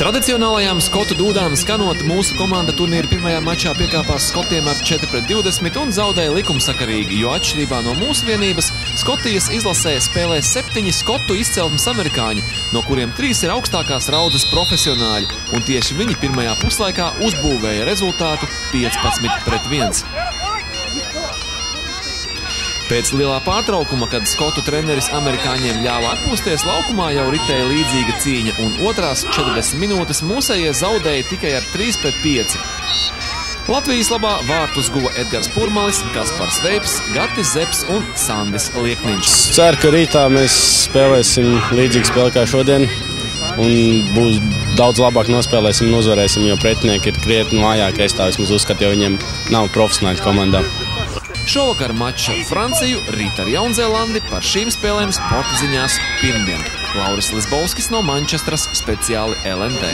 Tradicionālajām skotu dūdām skanot, mūsu komanda turnīra pirmajā mačā piekāpās skotiem ar 4-20 un zaudēja likumsakarīgi, jo atšķirībā no mūsu vienības Skotijas izlasē spēlē 7 skotu izcelsmes amerikāņi, no kuriem 3 ir augstākās raudzes profesionāļi, un tieši viņi pirmajā puslaikā uzbūvēja rezultātu 15-1. Pēc lielā pārtraukuma, kad skotu treneris amerikāņiem ļāva atpūsties, laukumā jau ritēja līdzīga cīņa, un otrās 40 minūtes mūsējie zaudēja tikai ar 3-5. Latvijas labā vārtus guva Edgars Purmalis, Kaspars Veips, Gatis Zepes un Sandis Liekniņš. Ceru, ka rītā mēs spēlēsim līdzīgu spēli kā šodien, un būs daudz labāk nospēlēsim un uzvarēsim, jo pretinieki ir krietni vājāki, es tā vismaz uzskatu, jo viņiem nav profesionāļu komandā. Šovakar mačs ar Franciju, rīt ar Jaunzēlandi, par šīm spēlēm sporta ziņās pirmdien. Lauris Lisbovskis no Mančestras, speciāli LNT.